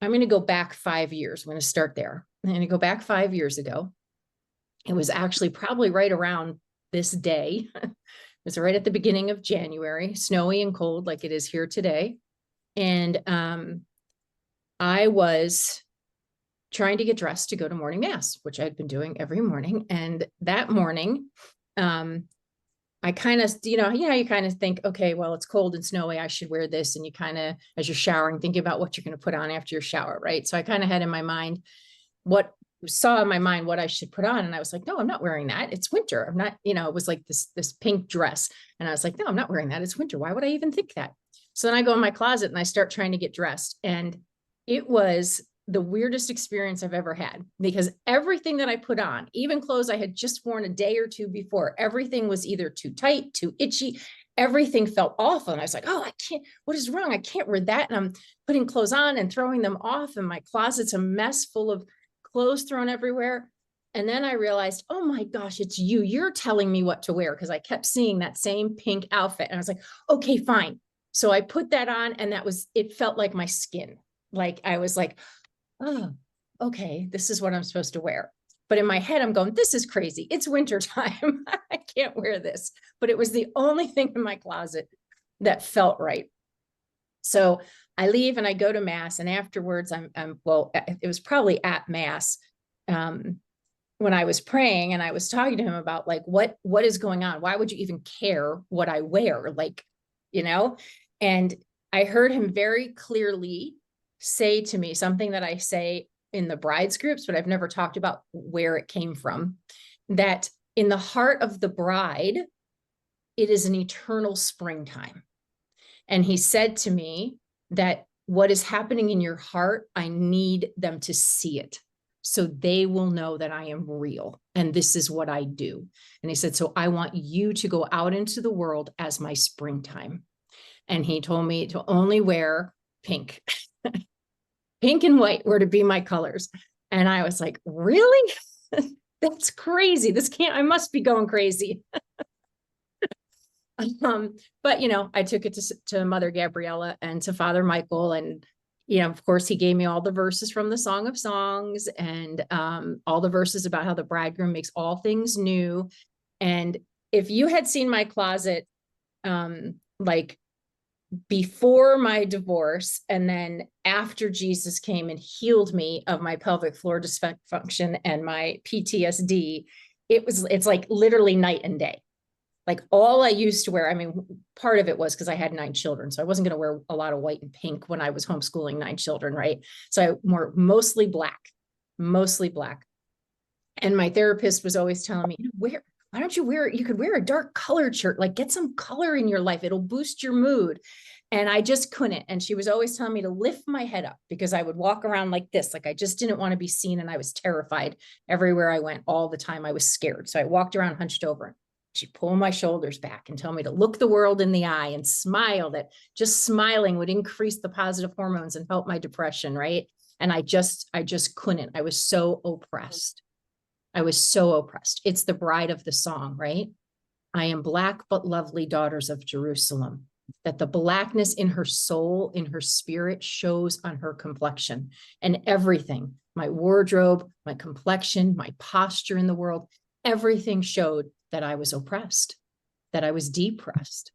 I'm going to go back 5 years. I'm going to start there. I'm going to go back 5 years ago. It was actually probably right around this day. It was right at the beginning of January, snowy and cold like it is here today. And I was trying to get dressed to go to morning mass, which I'd been doing every morning. And that morning, I kind of, you kind of think, okay, well, it's cold and snowy. I should wear this. And you kind of, as you're showering, thinking about what you're going to put on after your shower, right? So I kind of had in my mind what I should put on. And I was like, no, I'm not wearing that. It's winter. I'm not, it was like this pink dress. And I was like, no, I'm not wearing that. It's winter. Why would I even think that? So then I go in my closet and I start trying to get dressed. And it was the weirdest experience I've ever had, because everything that I put on, even clothes I had just worn a day or two before, everything was either too tight, too itchy. Everything felt awful. And I was like, oh, I can't, what is wrong? I can't wear that. And I'm putting clothes on and throwing them off. And my closet's a mess full of clothes thrown everywhere. And then I realized, oh my gosh, it's you. You're telling me what to wear, because I kept seeing that same pink outfit. And I was like, okay, fine. So I put that on, and it felt like my skin. Like I was like, oh, okay, this is what I'm supposed to wear. But in my head, I'm going, this is crazy. It's winter time. I can't wear this. But it was the only thing in my closet that felt right. So I leave and I go to mass, and afterwards well, it was probably at mass when I was praying, and I was talking to him about like, what is going on? Why would you even care what I wear? Like, and I heard him very clearly say to me something that I say in the brides groups, but I've never talked about where it came from, that in the heart of the bride, it is an eternal springtime. And he said to me that what is happening in your heart, I need them to see it, so they will know that I am real and this is what I do. And he said, so I want you to go out into the world as my springtime. And he told me to only wear pink. Pink and white were to be my colors. And I was like, really? That's crazy. I must be going crazy. But I took it to Mother Gabriella and to Father Michael, and of course he gave me all the verses from the Song of Songs, and all the verses about how the bridegroom makes all things new. And if you had seen my closet like before my divorce, and then after Jesus came and healed me of my pelvic floor dysfunction and my PTSD, it's like literally night and day. Like all I used to wear, I mean, part of it was because I had 9 children. So I wasn't going to wear a lot of white and pink when I was homeschooling 9 children, right? So I wore mostly black. And my therapist was always telling me, why don't you wear, you could wear a dark colored shirt, like get some color in your life. It'll boost your mood. And I just couldn't. And she was always telling me to lift my head up, because I would walk around like this. Like I just didn't want to be seen. And I was terrified everywhere I went all the time. I was scared. So I walked around hunched over. She'd pull my shoulders back and tell me to look the world in the eye and smile, that just smiling would increase the positive hormones and help my depression. Right. And I just couldn't. I was so oppressed. It's the bride of the song, right? I am black, but lovely, daughters of Jerusalem. That the blackness in her soul, in her spirit, shows on her complexion. And everything, my wardrobe, my complexion, my posture in the world, everything showed that I was oppressed, that I was depressed.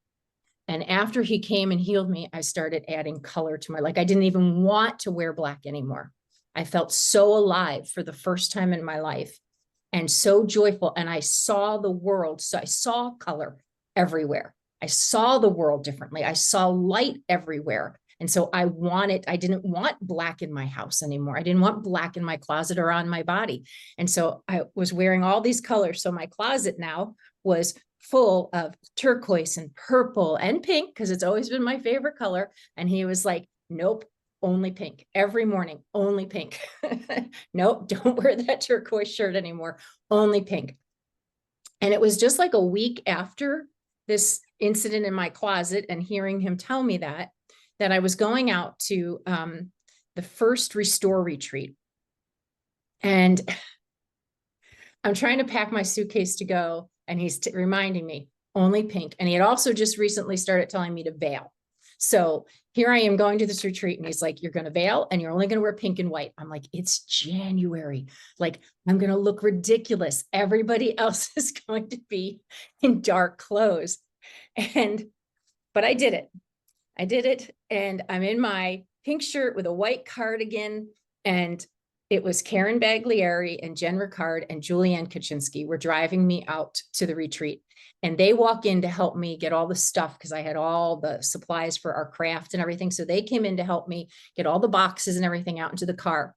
And after he came and healed me, I started adding color to I didn't even want to wear black anymore. I felt so alive for the first time in my life, and so joyful. And I saw the world. So I saw color everywhere. I saw the world differently. I saw light everywhere. And so I didn't want black in my house anymore. I didn't want black in my closet or on my body. And so I was wearing all these colors. So my closet now was full of turquoise and purple and pink, because it's always been my favorite color. And he was like, nope, only pink. Every morning, only pink. Nope, don't wear that turquoise shirt anymore. Only pink. And it was just like a week after this incident in my closet and hearing him tell me that I was going out to the first Restore retreat. And I'm trying to pack my suitcase to go, and he's reminding me, only pink. And he had also just recently started telling me to veil. So here I am going to this retreat, and he's like, you're going to veil and you're only going to wear pink and white. I'm like, it's January. Like, I'm going to look ridiculous. Everybody else is going to be in dark clothes. But I did it. And I'm in my pink shirt with a white cardigan, and it was Karen Baglieri and Jen Ricard and Julianne Kaczynski were driving me out to the retreat. And they walk in to help me get all the stuff, because I had all the supplies for our craft and everything. So they came in to help me get all the boxes and everything out into the car.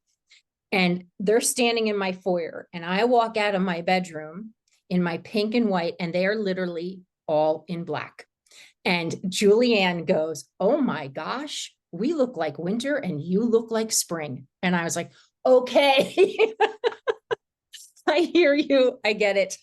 And they're standing in my foyer, and I walk out of my bedroom in my pink and white, and they are literally all in black. And Julianne goes, oh my gosh, we look like winter and you look like spring. And I was like, okay, I hear you. I get it.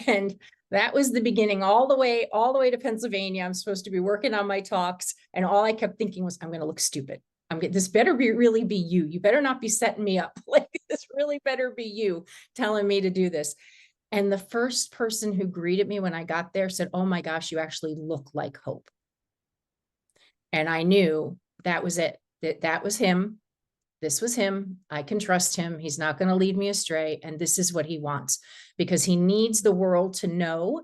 And that was the beginning, all the way to Pennsylvania. I'm supposed to be working on my talks. And all I kept thinking was, I'm going to look stupid. This better really be you. You better not be setting me up. Like, this really better be you telling me to do this. And the first person who greeted me when I got there said, oh my gosh, you actually look like Hope. And I knew that was it. That was him. This was him. I can trust him. He's not going to lead me astray. And this is what he wants, because he needs the world to know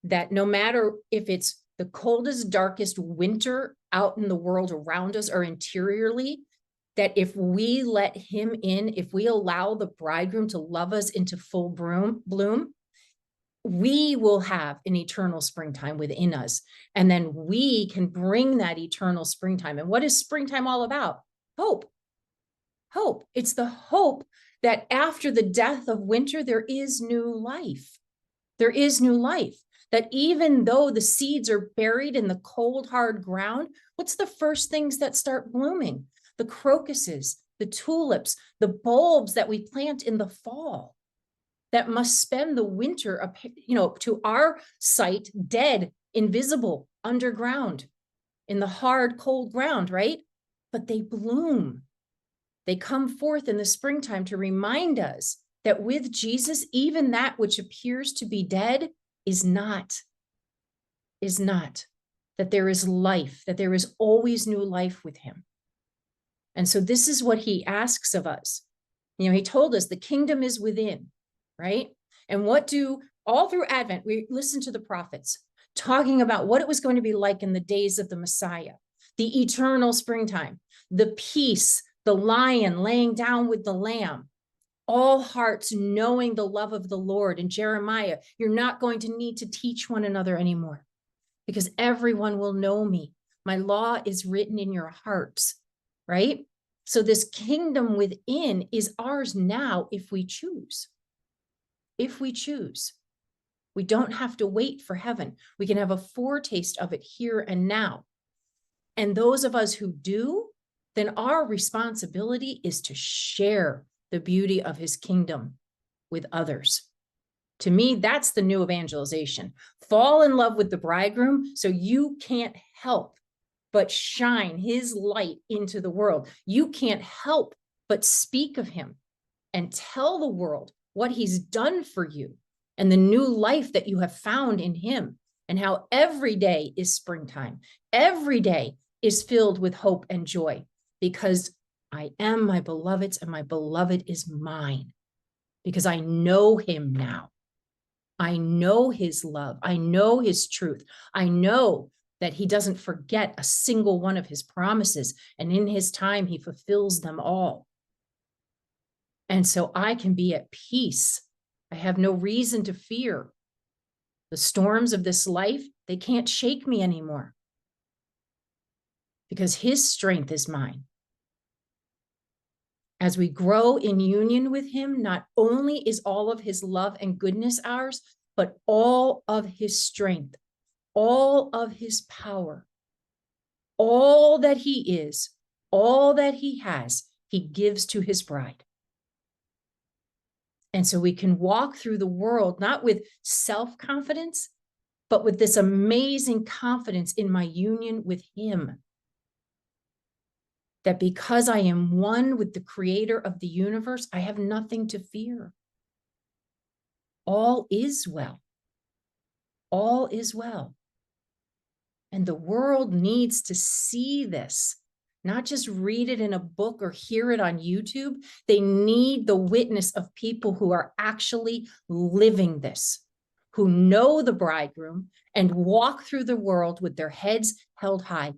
that no matter if it's the coldest, darkest winter out in the world around us or interiorly, that if we let him in, if we allow the bridegroom to love us into full bloom, we will have an eternal springtime within us. And then we can bring that eternal springtime. And what is springtime all about? Hope. Hope. It's the hope that after the death of winter, there is new life. There is new life. That even though the seeds are buried in the cold, hard ground, what's the first things that start blooming? The crocuses, the tulips, the bulbs that we plant in the fall that must spend the winter, to our sight, dead, invisible, underground, in the hard, cold ground, right? But they bloom. They come forth in the springtime to remind us that with Jesus, even that which appears to be dead is not, that there is life, that there is always new life with him. And so this is what he asks of us. He told us the kingdom is within, right? And all through Advent, we listened to the prophets talking about what it was going to be like in the days of the Messiah, the eternal springtime, the peace, the lion laying down with the lamb, all hearts knowing the love of the Lord. In Jeremiah, you're not going to need to teach one another anymore, because everyone will know me. My law is written in your hearts, right? So this kingdom within is ours now if we choose. If we choose. We don't have to wait for heaven. We can have a foretaste of it here and now. And those of us who do, then our responsibility is to share the beauty of his kingdom with others. To me, that's the new evangelization. Fall in love with the bridegroom so you can't help but shine his light into the world. You can't help but speak of him and tell the world what he's done for you and the new life that you have found in him, and how every day is springtime. Every day is filled with hope and joy, because I am my beloved's and my beloved is mine, because I know him now. I know his love. I know his truth. I know that he doesn't forget a single one of his promises, and in his time, he fulfills them all. And so I can be at peace. I have no reason to fear. The storms of this life, they can't shake me anymore, because his strength is mine. As we grow in union with him, not only is all of his love and goodness ours, but all of his strength, all of his power, all that he is, all that he has, he gives to his bride. And so we can walk through the world, not with self-confidence, but with this amazing confidence in my union with him. That because I am one with the creator of the universe, I have nothing to fear. All is well. All is well. And the world needs to see this, not just read it in a book or hear it on YouTube. They need the witness of people who are actually living this, who know the bridegroom and walk through the world with their heads held high,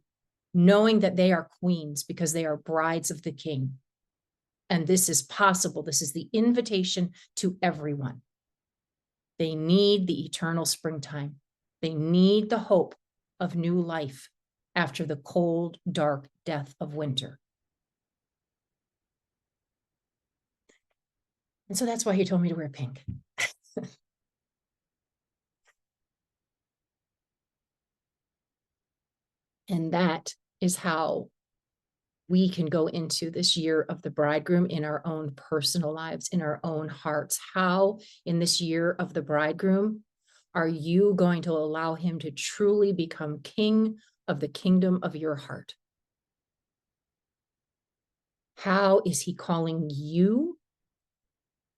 knowing that they are queens because they are brides of the King. And this is possible. This is the invitation to everyone. They need the eternal springtime. They need the hope of new life after the cold, dark death of winter. And so that's why he told me to wear pink. And that is how we can go into this year of the bridegroom in our own personal lives, in our own hearts. How in this year of the bridegroom are you going to allow him to truly become king of the kingdom of your heart? How is he calling you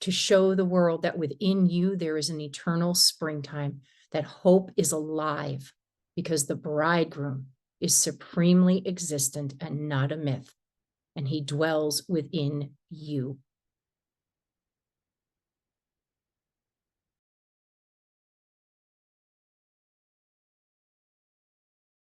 to show the world that within you there is an eternal springtime, that hope is alive because the bridegroom is supremely existent and not a myth, and he dwells within you.